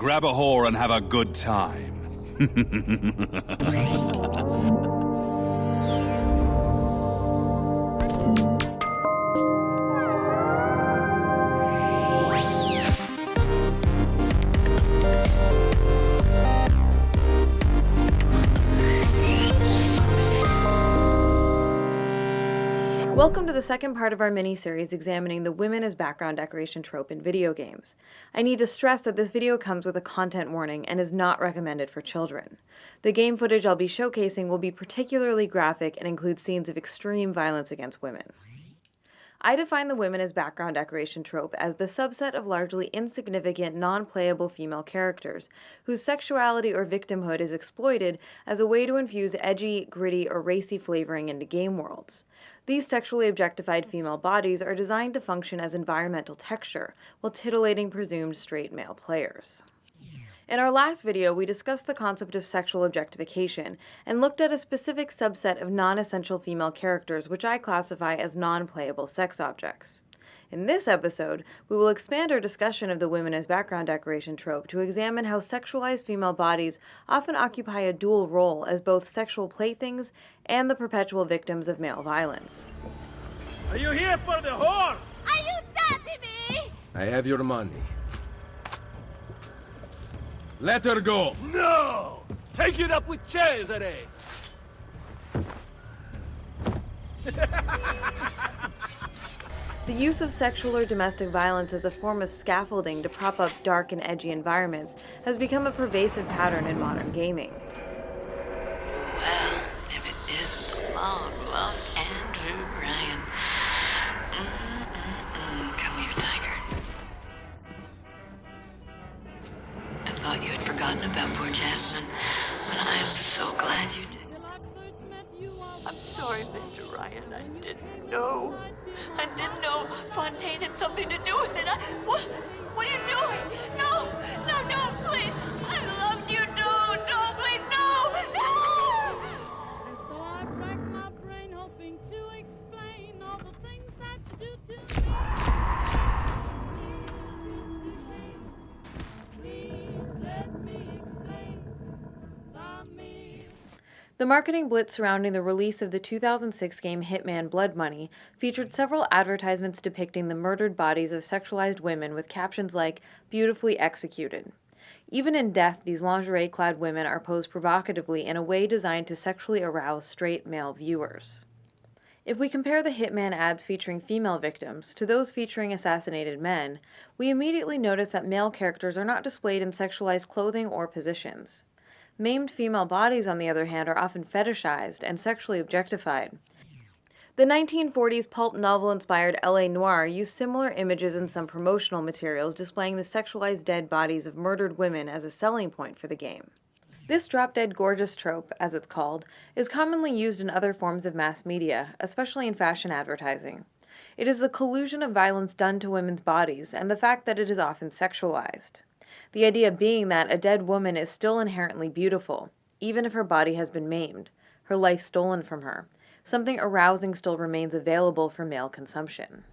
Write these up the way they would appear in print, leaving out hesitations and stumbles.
grab a whore and have a good time. Welcome to the second part of our mini-series examining the women as background decoration trope in video games. I need to stress that this video comes with a content warning and is not recommended for children. The game footage I'll be showcasing will be particularly graphic and include scenes of extreme violence against women. I define the women as background decoration trope as the subset of largely insignificant, non-playable female characters whose sexuality or victimhood is exploited as a way to infuse edgy, gritty, or racy flavoring into game worlds. These sexually objectified female bodies are designed to function as environmental texture, while titillating presumed straight male players. In our last video, we discussed the concept of sexual objectification and looked at a specific subset of non-essential female characters which I classify as non-playable sex objects. In this episode, we will expand our discussion of the women as background decoration trope to examine how sexualized female bodies often occupy a dual role as both sexual playthings and the perpetual victims of male violence. Are you here for the whore? Are you daddy me? I have your money. Let her go! No! Take it up with Cesare! The use of sexual or domestic violence as a form of scaffolding to prop up dark and edgy environments has become a pervasive pattern in modern gaming. Well, if it isn't the long-lost Andrew Ryan. Come here, Tiger. I thought you had forgotten about poor Jasmine, but I am so glad you did. I'm sorry, Mr. Ryan. I didn't know. I didn't know Fontaine had something to do with it. What are you doing? No, don't, please. I loved you, don't, please, no! And so I rack my brain hoping to explain all the things that you do to me. Please let me explain. Love me. The marketing blitz surrounding the release of the 2006 game Hitman Blood Money featured several advertisements depicting the murdered bodies of sexualized women with captions like, "beautifully executed." Even in death, these lingerie-clad women are posed provocatively in a way designed to sexually arouse straight male viewers. If we compare the Hitman ads featuring female victims to those featuring assassinated men, we immediately notice that male characters are not displayed in sexualized clothing or positions. Maimed female bodies, on the other hand, are often fetishized and sexually objectified. The 1940s pulp novel-inspired LA Noire used similar images in some promotional materials displaying the sexualized dead bodies of murdered women as a selling point for the game. This drop-dead gorgeous trope, as it's called, is commonly used in other forms of mass media, especially in fashion advertising. It is the collusion of violence done to women's bodies and the fact that it is often sexualized. The idea being that a dead woman is still inherently beautiful, even if her body has been maimed, her life stolen from her. Something arousing still remains available for male consumption.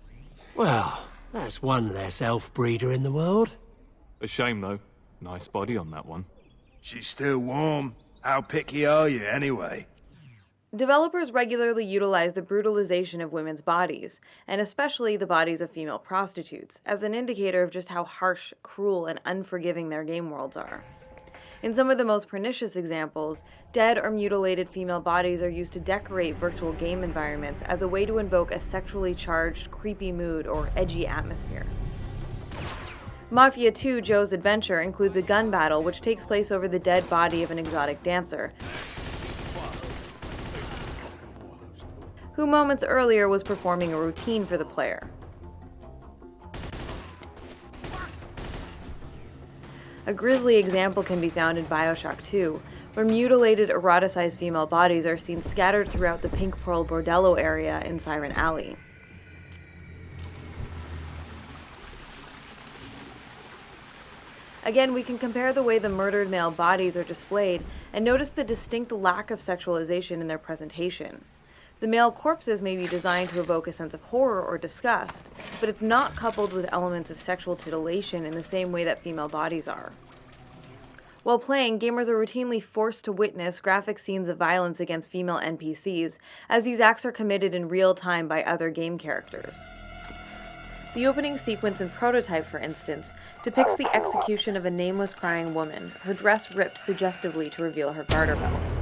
Well, that's one less elf breeder in the world. A shame, though. Nice body on that one. She's still warm. How picky are you, anyway? Developers regularly utilize the brutalization of women's bodies, and especially the bodies of female prostitutes, as an indicator of just how harsh, cruel, and unforgiving their game worlds are. In some of the most pernicious examples, dead or mutilated female bodies are used to decorate virtual game environments as a way to invoke a sexually charged, creepy mood or edgy atmosphere. Mafia 2: Joe's Adventure includes a gun battle which takes place over the dead body of an exotic dancer, who moments earlier was performing a routine for the player. A grisly example can be found in BioShock 2, where mutilated, eroticized female bodies are seen scattered throughout the Pink Pearl Bordello area in Siren Alley. Again, we can compare the way the murdered male bodies are displayed and notice the distinct lack of sexualization in their presentation. The male corpses may be designed to evoke a sense of horror or disgust, but it's not coupled with elements of sexual titillation in the same way that female bodies are. While playing, gamers are routinely forced to witness graphic scenes of violence against female NPCs, as these acts are committed in real time by other game characters. The opening sequence in Prototype, for instance, depicts the execution of a nameless crying woman, her dress ripped suggestively to reveal her garter belt.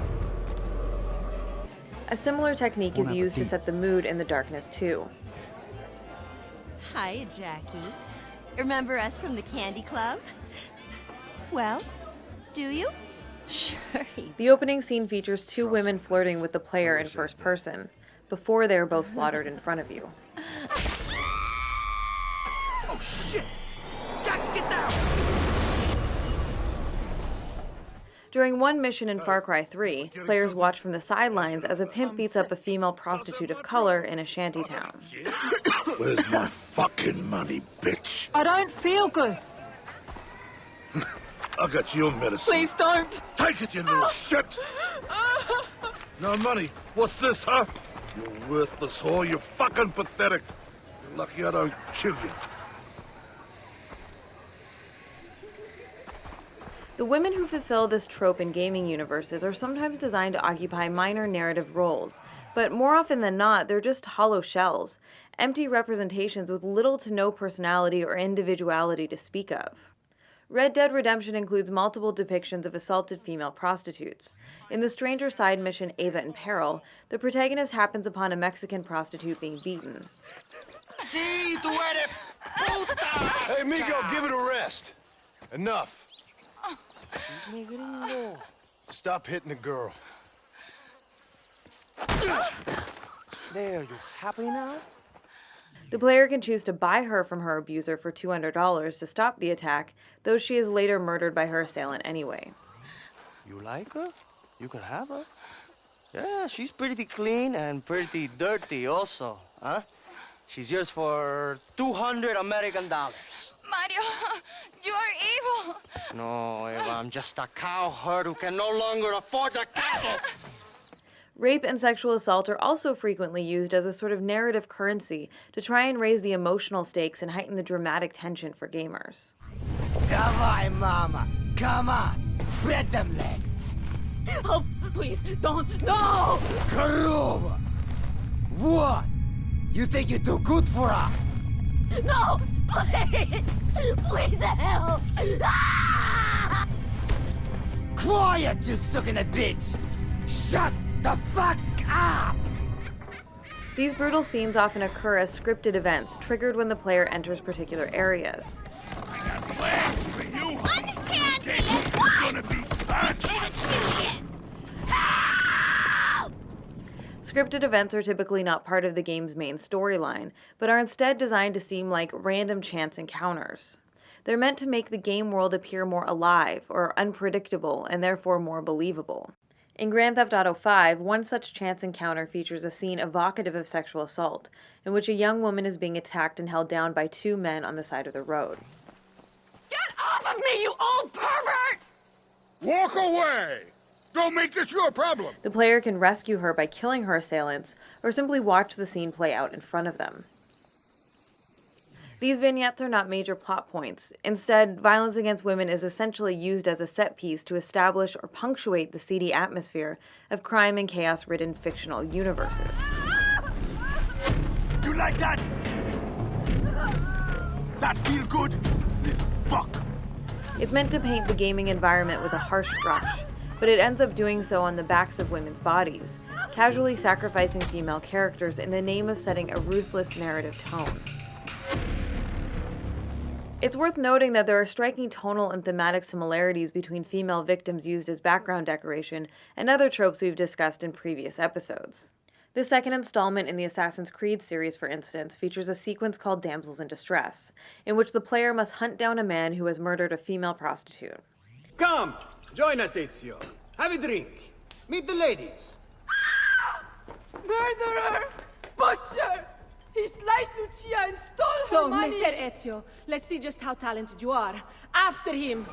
A similar technique is used to set the mood in the darkness too. Hi, Jackie. Remember us from the Candy Club? Well, do you? Sure. The opening scene features two women flirting with the player in first person, before they are both slaughtered in front of you. Oh shit! Jackie, get down! During one mission in Far Cry 3, players watch from the sidelines as a pimp beats up a female prostitute of color in a shantytown. Where's my fucking money, bitch? I don't feel good. I got your medicine. Please don't. Take it, you little shit! No money. What's this, huh? You worthless whore. You're fucking pathetic. You're lucky I don't kill you. The women who fulfill this trope in gaming universes are sometimes designed to occupy minor narrative roles, but more often than not, they're just hollow shells, empty representations with little to no personality or individuality to speak of. Red Dead Redemption includes multiple depictions of assaulted female prostitutes. In the Stranger Side mission Ava in Peril, the protagonist happens upon a Mexican prostitute being beaten. Hey, Migo, give it a rest. Enough. Stop hitting the girl. There, you happy now? The player can choose to buy her from her abuser for $200 to stop the attack, though she is later murdered by her assailant anyway. You like her? You can have her. Yeah, she's pretty clean and pretty dirty also, huh? She's yours for 200 American dollars. Mario, you are evil. No, Eva, I'm just a cowherd who can no longer afford the cattle. Rape and sexual assault are also frequently used as a sort of narrative currency to try and raise the emotional stakes and heighten the dramatic tension for gamers. Давай, mama. Come on. Spread them legs. Oh, please, don't. No! Корова! What? You think you're too good for us? No! Please! Please help! Ah! Quiet, you sucking a bitch! Shut the fuck up! These brutal scenes often occur as scripted events, triggered when the player enters particular areas. I got plans for you. Can't do this! Gonna be fun. Can't do this! Help! Scripted events are typically not part of the game's main storyline, but are instead designed to seem like random chance encounters. They're meant to make the game world appear more alive or unpredictable and therefore more believable. In Grand Theft Auto V, one such chance encounter features a scene evocative of sexual assault, in which a young woman is being attacked and held down by two men on the side of the road. Get off of me, you old pervert! Walk away! Don't make this your problem! The player can rescue her by killing her assailants, or simply watch the scene play out in front of them. These vignettes are not major plot points. Instead, violence against women is essentially used as a set piece to establish or punctuate the seedy atmosphere of crime and chaos-ridden fictional universes. You like that? That feel good? Fuck. It's meant to paint the gaming environment with a harsh brush, but it ends up doing so on the backs of women's bodies, casually sacrificing female characters in the name of setting a ruthless narrative tone. It's worth noting that there are striking tonal and thematic similarities between female victims used as background decoration and other tropes we've discussed in previous episodes. The second installment in the Assassin's Creed series, for instance, features a sequence called Damsels in Distress, in which the player must hunt down a man who has murdered a female prostitute. Come, join us, Ezio. Have a drink. Meet the ladies. Murderer! Butcher! He sliced Lucia and stole her money! So, Messer Ezio, let's see just how talented you are. After him!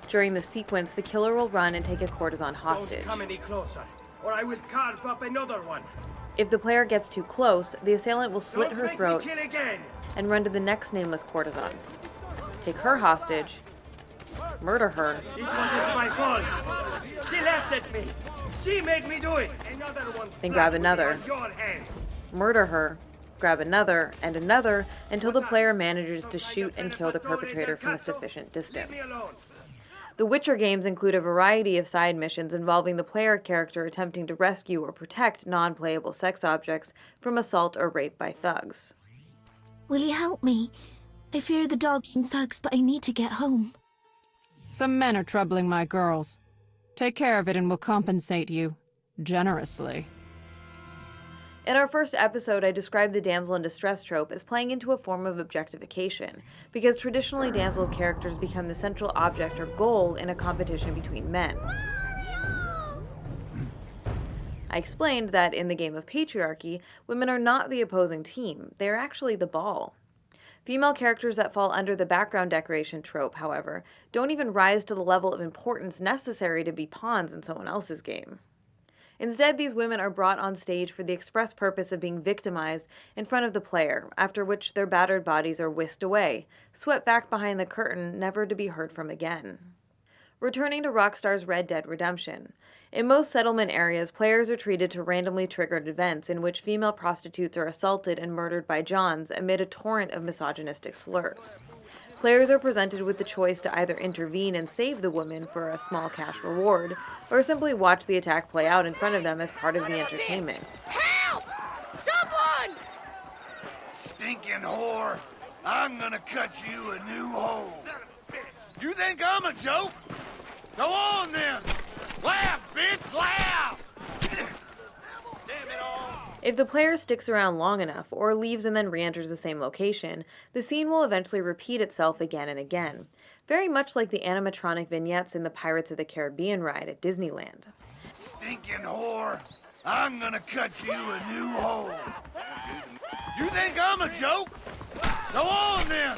During the sequence, the killer will run and take a courtesan hostage. Don't come any closer, or I will carve up another one. If the player gets too close, the assailant will slit her throat Kill again. and run to the next nameless courtesan, take her hostage, murder her, It wasn't my fault. She laughed at me. She made me do it. Another one. then grab another, On your hands. murder her, grab another, and another until the player manages to shoot and kill the perpetrator from a sufficient distance. Leave me alone. The Witcher games include a variety of side missions involving the player character attempting to rescue or protect non-playable sex objects from assault or rape by thugs. Will you help me? I fear the dogs and thugs, but I need to get home. Some men are troubling my girls. Take care of it and we'll compensate you. Generously. In our first episode, I described the damsel in distress trope as playing into a form of objectification, because traditionally damsel characters become the central object or goal in a competition between men. I explained that in the game of patriarchy, women are not the opposing team, they are actually the ball. Female characters that fall under the background decoration trope, however, don't even rise to the level of importance necessary to be pawns in someone else's game. Instead, these women are brought on stage for the express purpose of being victimized in front of the player, after which their battered bodies are whisked away, swept back behind the curtain, never to be heard from again. Returning to Rockstar's Red Dead Redemption. In most settlement areas, players are treated to randomly triggered events in which female prostitutes are assaulted and murdered by Johns amid a torrent of misogynistic slurs. Players are presented with the choice to either intervene and save the woman for a small cash reward, or simply watch the attack play out in front of them as part of the entertainment. Help! Someone! Stinking whore! I'm gonna cut you a new hole. You think I'm a joke? Go on then! Laugh, bitch, laugh! If the player sticks around long enough, or leaves and then re-enters the same location, the scene will eventually repeat itself again and again, very much like the animatronic vignettes in the Pirates of the Caribbean ride at Disneyland. Stinking whore! I'm gonna cut you a new hole. You think I'm a joke? Go on then!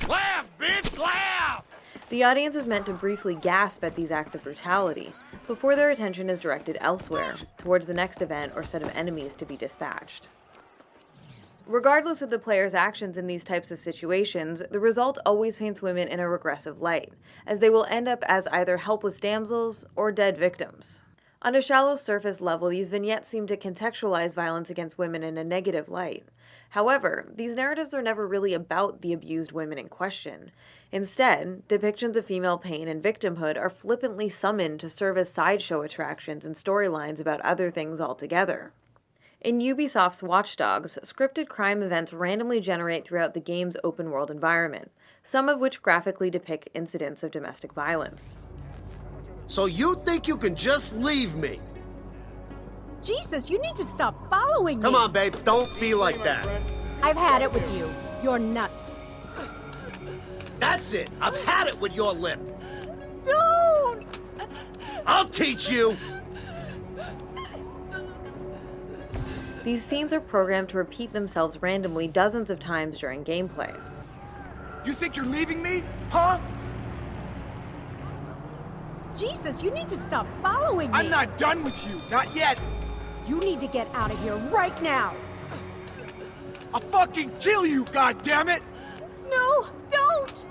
Laugh, bitch, laugh! The audience is meant to briefly gasp at these acts of brutality, before their attention is directed elsewhere, towards the next event or set of enemies to be dispatched. Regardless of the player's actions in these types of situations, the result always paints women in a regressive light, as they will end up as either helpless damsels or dead victims. On a shallow surface level, these vignettes seem to contextualize violence against women in a negative light. However, these narratives are never really about the abused women in question. Instead, depictions of female pain and victimhood are flippantly summoned to serve as sideshow attractions and storylines about other things altogether. In Ubisoft's Watch Dogs, scripted crime events randomly generate throughout the game's open-world environment, some of which graphically depict incidents of domestic violence. So you think you can just leave me? Jesus, you need to stop following me! Come on, babe, don't be like that. I've had it with you. You're nuts. That's it! I've had it with your lip! Don't! I'll teach you! These scenes are programmed to repeat themselves randomly dozens of times during gameplay. You think you're leaving me? Huh? Jesus, you need to stop following me! I'm not done with you, not yet! You need to get out of here right now! I'll fucking kill you, goddammit! No, don't!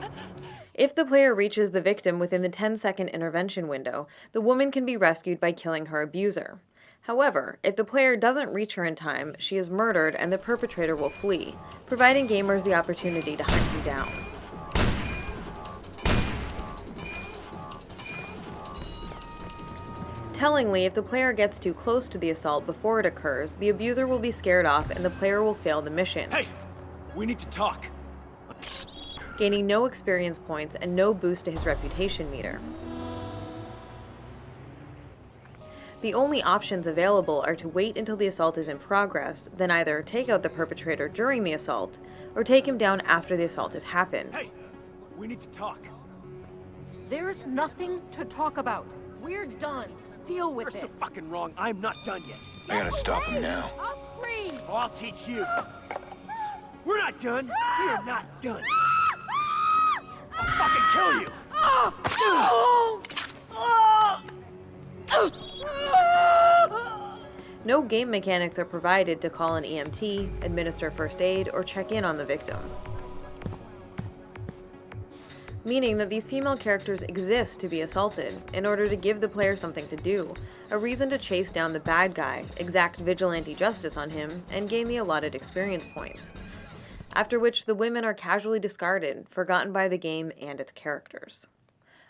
If the player reaches the victim within the 10-second intervention window, the woman can be rescued by killing her abuser. However, if the player doesn't reach her in time, she is murdered and the perpetrator will flee, providing gamers the opportunity to hunt you down. Tellingly, if the player gets too close to the assault before it occurs, the abuser will be scared off and the player will fail the mission. Hey! We need to talk. Gaining no experience points and no boost to his reputation meter. The only options available are to wait until the assault is in progress, then either take out the perpetrator during the assault, or take him down after the assault has happened. Hey! We need to talk. There's nothing to talk about. We're done. Deal with You're it. so fucking wrong. I'm not done yet. I gotta stop him now. I'll scream! Oh, I'll teach you. We're not done. We are not done. I'll fucking kill you. No game mechanics are provided to call an EMT, administer first aid, or check in on the victim. meaning that these female characters exist to be assaulted in order to give the player something to do, a reason to chase down the bad guy, exact vigilante justice on him, and gain the allotted experience points. After which the women are casually discarded, forgotten by the game and its characters.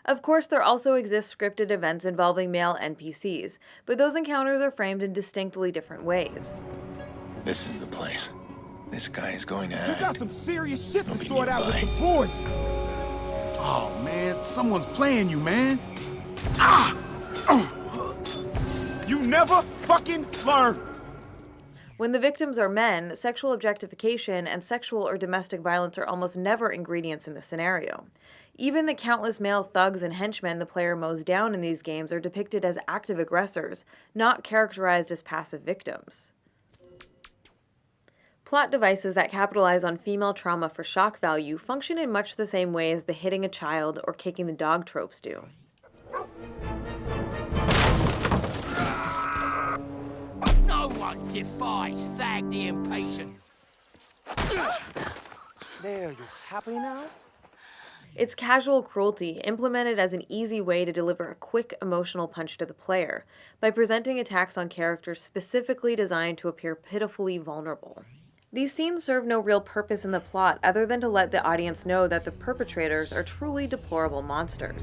Of course, there also exist scripted events involving male NPCs, but those encounters are framed in distinctly different ways. This is the place. This guy is going to You act. got some serious shit to sort out with the boys. Oh, man, someone's playing you, man. Ah! You never fucking learn. When the victims are men, sexual objectification and sexual or domestic violence are almost never ingredients in the scenario. Even the countless male thugs and henchmen the player mows down in these games are depicted as active aggressors, not characterized as passive victims. Plot devices that capitalize on female trauma for shock value function in much the same way as the hitting a child or kicking the dog tropes do. No one defies Thag the Impatient. There, you happy now? It's casual cruelty, implemented as an easy way to deliver a quick emotional punch to the player, by presenting attacks on characters specifically designed to appear pitifully vulnerable. These scenes serve no real purpose in the plot other than to let the audience know that the perpetrators are truly deplorable monsters.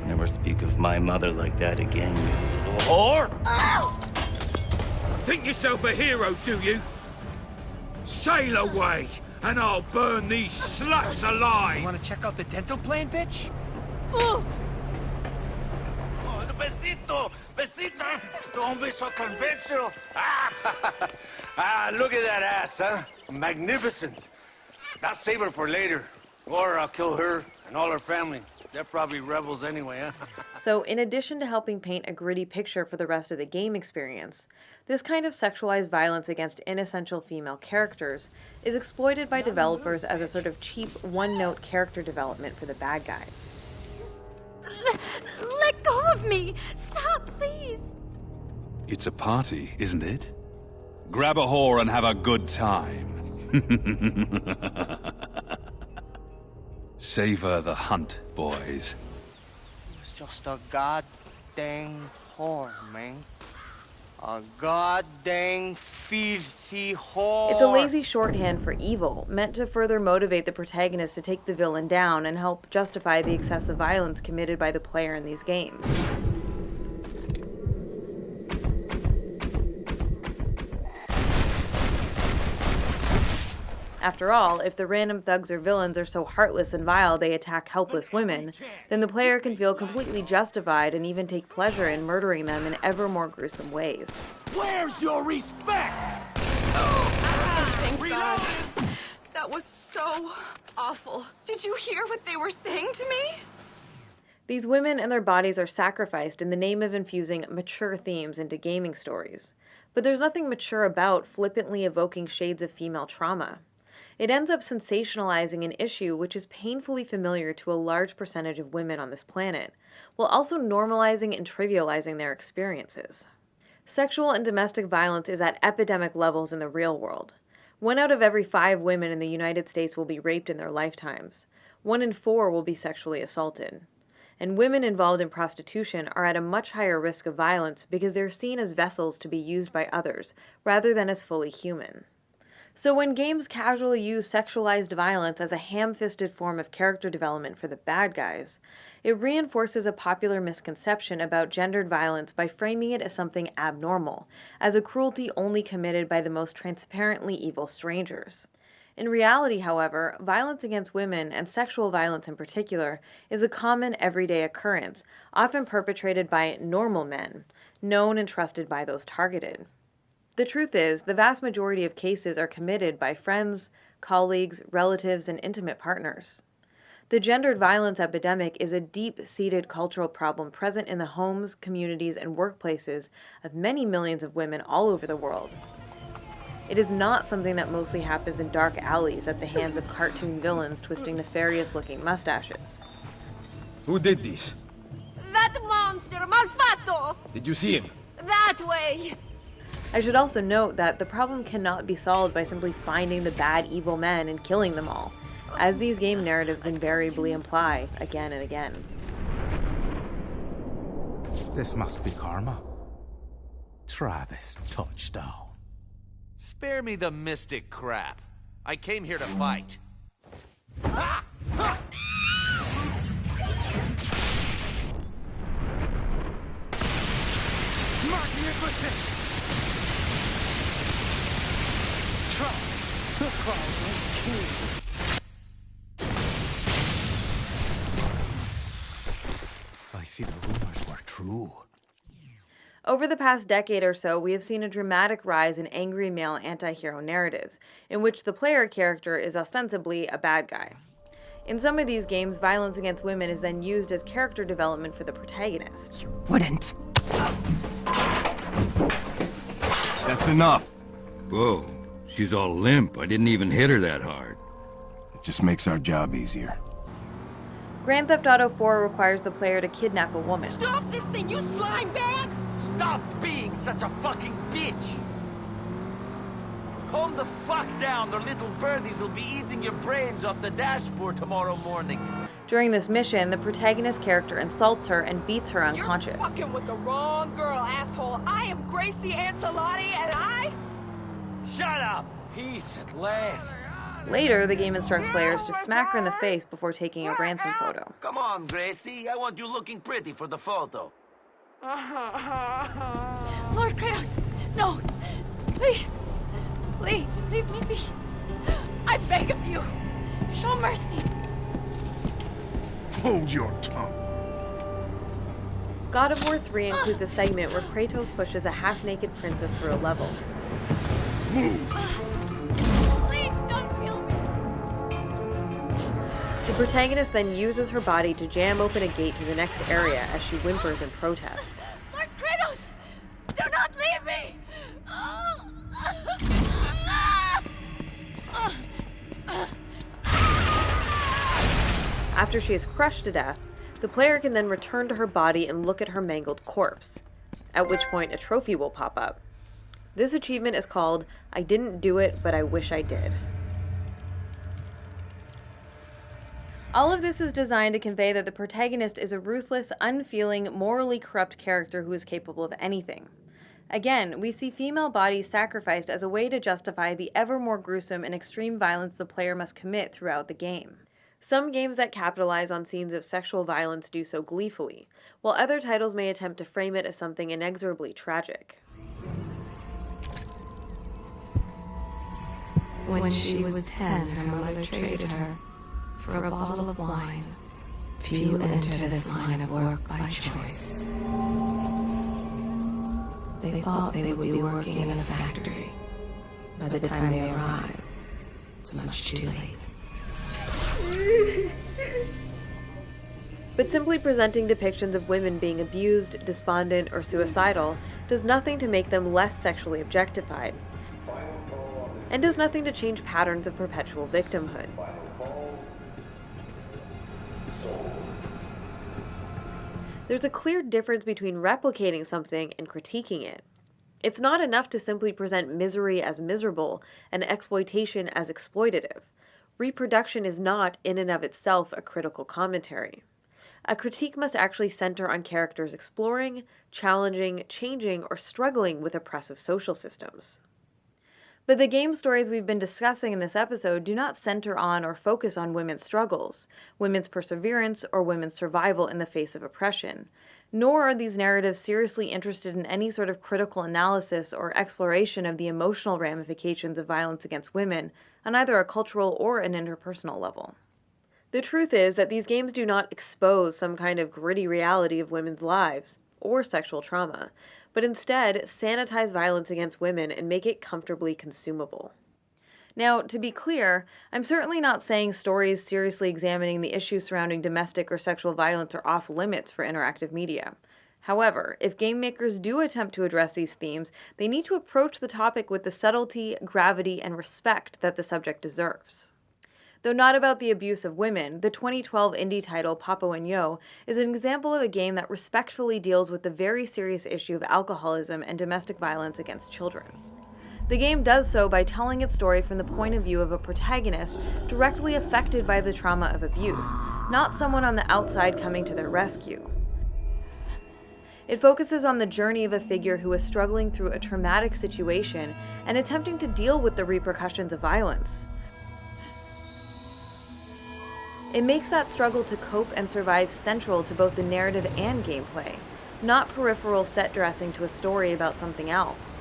Never speak of my mother like that again, you little whore! Ow! Think yourself a hero, do you? Sail away, and I'll burn these sluts alive! You wanna check out the dental plan, bitch? Oh. Oh, the besito! Besita! Don't be so conventional! Look at that ass, huh? Magnificent. I'll save her for later. Or I'll kill her and all her family. They're probably rebels anyway, huh? So, in addition to helping paint a gritty picture for the rest of the game experience, this kind of sexualized violence against inessential female characters is exploited by developers as a sort of cheap, one-note character development for the bad guys. Let go of me! Stop, please! It's a party, isn't it? Grab a whore and have a good time. Savor the hunt, boys. It's just a goddamn whore, man. A goddamn filthy whore. It's a lazy shorthand for evil, meant to further motivate the protagonist to take the villain down and help justify the excessive violence committed by the player in these games. After all, if the random thugs or villains are so heartless and vile they attack helpless women, then the player can feel completely justified and even take pleasure in murdering them in ever more gruesome ways. Where's your respect? Thank God. That was so awful. Did you hear what they were saying to me? These women and their bodies are sacrificed in the name of infusing mature themes into gaming stories. But there's nothing mature about flippantly evoking shades of female trauma. It ends up sensationalizing an issue which is painfully familiar to a large percentage of women on this planet, while also normalizing and trivializing their experiences. Sexual and domestic violence is at epidemic levels in the real world. 1 out of every 5 women in the United States will be raped in their lifetimes. 1 in 4 will be sexually assaulted. And women involved in prostitution are at a much higher risk of violence because they're seen as vessels to be used by others, rather than as fully human. So when games casually use sexualized violence as a ham-fisted form of character development for the bad guys, it reinforces a popular misconception about gendered violence by framing it as something abnormal, as a cruelty only committed by the most transparently evil strangers. In reality, however, violence against women, and sexual violence in particular, is a common everyday occurrence, often perpetrated by normal men, known and trusted by those targeted. The truth is, the vast majority of cases are committed by friends, colleagues, relatives, and intimate partners. The gendered violence epidemic is a deep-seated cultural problem present in the homes, communities, and workplaces of many millions of women all over the world. It is not something that mostly happens in dark alleys at the hands of cartoon villains twisting nefarious-looking mustaches. Who did this? That monster, Malfatto! Did you see him? That way! I should also note that the problem cannot be solved by simply finding the bad, evil men and killing them all. as these game narratives invariably imply again and again. This must be karma. Travis touchdown. Spare me the mystic crap. I came here to fight. Ah! Ah! Mark Nicholson! Travis, the causeless king. I see the rumors were true. Over the past decade or so, we have seen a dramatic rise in angry male anti-hero narratives, in which the player character is ostensibly a bad guy. In some of these games, violence against women is then used as character development for the protagonist. You wouldn't. That's enough. Whoa, she's all limp. I didn't even hit her that hard. It just makes our job easier. Grand Theft Auto 4 requires the player to kidnap a woman. Stop this thing, you slime bag! Stop being such a fucking bitch! Calm the fuck down, or little birdies will be eating your brains off the dashboard tomorrow morning. During this mission, the protagonist character insults her and beats her unconscious. You're fucking with the wrong girl, asshole. I am Gracie Ancelotti, and I... Shut up! Peace at last. Later, the game instructs players to smack her in the face before taking a ransom photo. Come on, Gracie. I want you looking pretty for the photo. Lord Kratos, no! Please! Please, leave me be. I beg of you. Show mercy. Hold your tongue. God of War 3 includes a segment where Kratos pushes a half-naked princess through a level. Move! Please don't kill me. The protagonist then uses her body to jam open a gate to the next area as she whimpers in protest. Lord Kratos, do not leave me. After she is crushed to death, the player can then return to her body and look at her mangled corpse, at which point a trophy will pop up. This achievement is called I Didn't Do It, But I Wish I Did. All of this is designed to convey that the protagonist is a ruthless, unfeeling, morally corrupt character who is capable of anything. Again, we see female bodies sacrificed as a way to justify the ever more gruesome and extreme violence the player must commit throughout the game. Some games that capitalize on scenes of sexual violence do so gleefully, while other titles may attempt to frame it as something inexorably tragic. When she was 10, her mother traded her for a bottle of wine. Few enter this line of work by choice. They thought they would be working in a factory. By the time they arrive, it's much too late. But simply presenting depictions of women being abused, despondent, or suicidal does nothing to make them less sexually objectified, and does nothing to change patterns of perpetual victimhood. There's a clear difference between replicating something and critiquing it. It's not enough to simply present misery as miserable and exploitation as exploitative. Reproduction is not, in and of itself, a critical commentary. A critique must actually center on characters exploring, challenging, changing, or struggling with oppressive social systems. But the game stories we've been discussing in this episode do not center on or focus on women's struggles, women's perseverance, or women's survival in the face of oppression, nor are these narratives seriously interested in any sort of critical analysis or exploration of the emotional ramifications of violence against women on either a cultural or an interpersonal level. The truth is that these games do not expose some kind of gritty reality of women's lives or sexual trauma, but instead sanitize violence against women and make it comfortably consumable. Now, to be clear, I'm certainly not saying stories seriously examining the issues surrounding domestic or sexual violence are off limits for interactive media. However, if game makers do attempt to address these themes, they need to approach the topic with the subtlety, gravity, and respect that the subject deserves. Though not about the abuse of women, the 2012 indie title Papa and Yo is an example of a game that respectfully deals with the very serious issue of alcoholism and domestic violence against children. The game does so by telling its story from the point of view of a protagonist directly affected by the trauma of abuse, not someone on the outside coming to their rescue. It focuses on the journey of a figure who is struggling through a traumatic situation and attempting to deal with the repercussions of violence. It makes that struggle to cope and survive central to both the narrative and gameplay, not peripheral set dressing to a story about something else.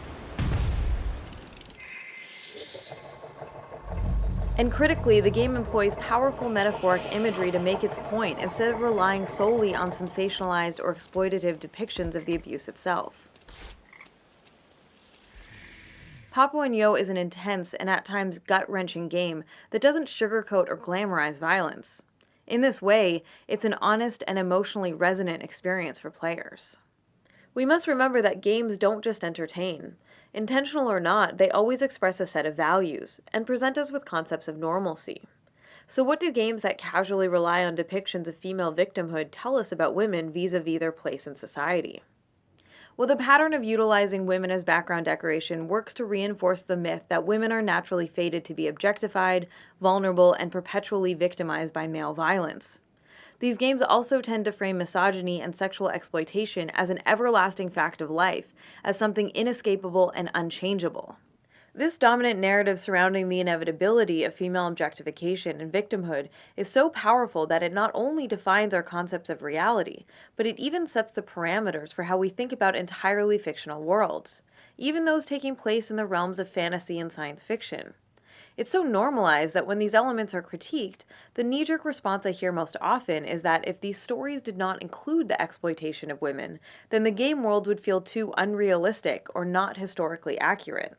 And critically, the game employs powerful metaphoric imagery to make its point instead of relying solely on sensationalized or exploitative depictions of the abuse itself. Papo & Yo is an intense and at times gut-wrenching game that doesn't sugarcoat or glamorize violence. In this way, it's an honest and emotionally resonant experience for players. We must remember that games don't just entertain. Intentional or not, they always express a set of values and present us with concepts of normalcy. So what do games that casually rely on depictions of female victimhood tell us about women vis-a-vis their place in society? Well, the pattern of utilizing women as background decoration works to reinforce the myth that women are naturally fated to be objectified, vulnerable, and perpetually victimized by male violence. These games also tend to frame misogyny and sexual exploitation as an everlasting fact of life, as something inescapable and unchangeable. This dominant narrative surrounding the inevitability of female objectification and victimhood is so powerful that it not only defines our concepts of reality, but it even sets the parameters for how we think about entirely fictional worlds, even those taking place in the realms of fantasy and science fiction. It's so normalized that when these elements are critiqued, the knee-jerk response I hear most often is that if these stories did not include the exploitation of women, then the game world would feel too unrealistic or not historically accurate.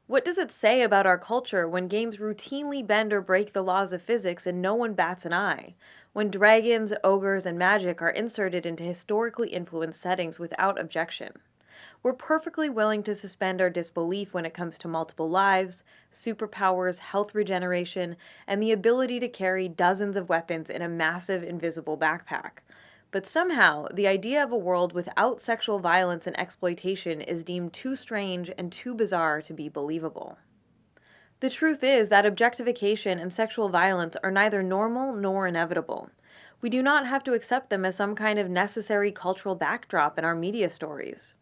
What does it say about our culture when games routinely bend or break the laws of physics and no one bats an eye? When dragons, ogres, and magic are inserted into historically influenced settings without objection? We're perfectly willing to suspend our disbelief when it comes to multiple lives, superpowers, health regeneration, and the ability to carry dozens of weapons in a massive invisible backpack. But somehow, the idea of a world without sexual violence and exploitation is deemed too strange and too bizarre to be believable. The truth is that objectification and sexual violence are neither normal nor inevitable. We do not have to accept them as some kind of necessary cultural backdrop in our media stories.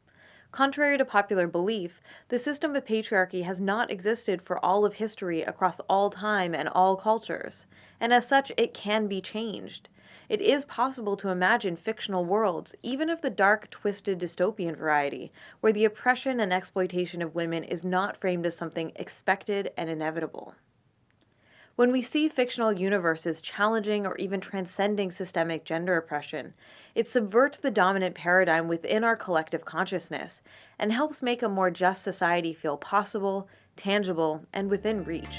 Contrary to popular belief, the system of patriarchy has not existed for all of history across all time and all cultures, and as such, it can be changed. It is possible to imagine fictional worlds, even of the dark, twisted dystopian variety, where the oppression and exploitation of women is not framed as something expected and inevitable. When we see fictional universes challenging or even transcending systemic gender oppression, it subverts the dominant paradigm within our collective consciousness and helps make a more just society feel possible, tangible, and within reach.